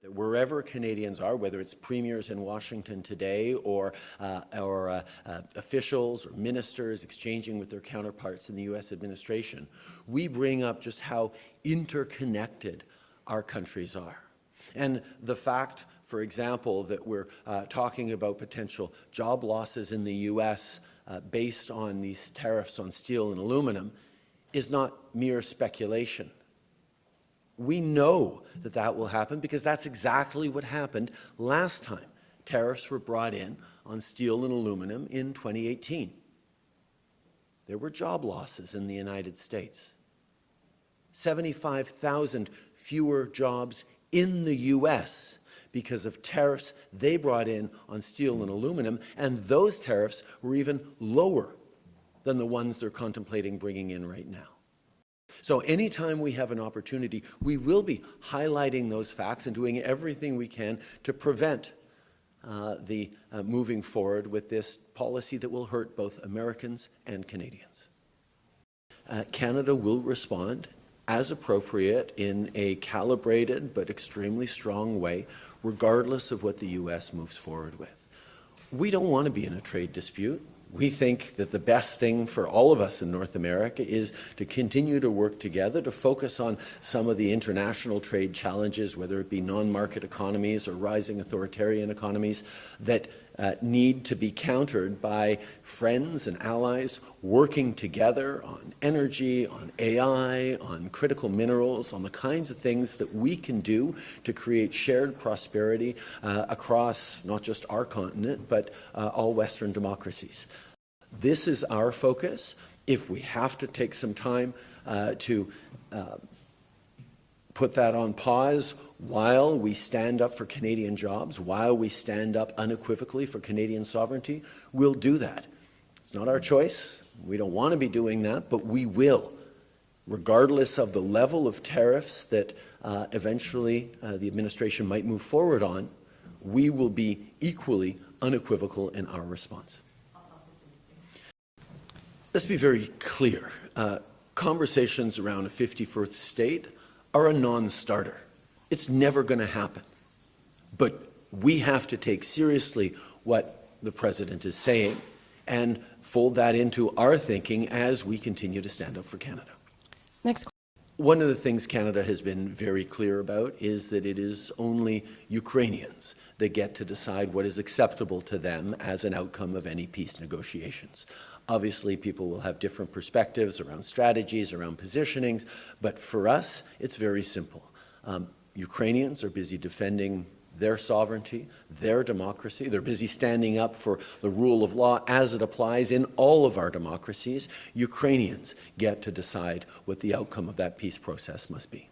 that wherever Canadians are, whether it's premiers in Washington today or officials or ministers exchanging with their counterparts in the U.S. administration, we bring up just how interconnected our countries are. And the fact, for example, that we're talking about potential job losses in the U.S. Based on these tariffs on steel and aluminum is not mere speculation. We know that that will happen because that's exactly what happened last time tariffs were brought in on steel and aluminum in 2018. There were job losses in the United States. 75,000 fewer jobs in the U.S. because of tariffs they brought in on steel and aluminum, and those tariffs were even lower than the ones they're contemplating bringing in right now. So anytime we have an opportunity, we will be highlighting those facts and doing everything we can to prevent the moving forward with this policy that will hurt both Americans and Canadians. Canada will respond as appropriate in a calibrated but extremely strong way, regardless of what the U.S. moves forward with. We don't want to be in a trade dispute. We think that the best thing for all of us in North America is to continue to work together, to focus on some of the international trade challenges, whether it be non-market economies or rising authoritarian economies, that need to be countered by friends and allies working together on energy, on AI, on critical minerals, on the kinds of things that we can do to create shared prosperity across not just our continent, but all Western democracies. This is our focus. If we have to take some time to put that on pause while we stand up for Canadian jobs, while we stand up unequivocally for Canadian sovereignty, we'll do that. It's not our choice. We don't want to be doing that, but we will, regardless of the level of tariffs that eventually the administration might move forward on. We will be equally unequivocal in our response. Let's be very clear. Conversations around a 51st state are a non-starter. It's never going to happen. But we have to take seriously what the President is saying and fold that into our thinking as we continue to stand up for Canada. Next. One of the things Canada has been very clear about is that it is only Ukrainians that get to decide what is acceptable to them as an outcome of any peace negotiations. Obviously, people will have different perspectives around strategies, around positionings, but for us, it's very simple. Ukrainians are busy defending their sovereignty, their democracy. They're busy standing up for the rule of law as it applies in all of our democracies. Ukrainians get to decide what the outcome of that peace process must be.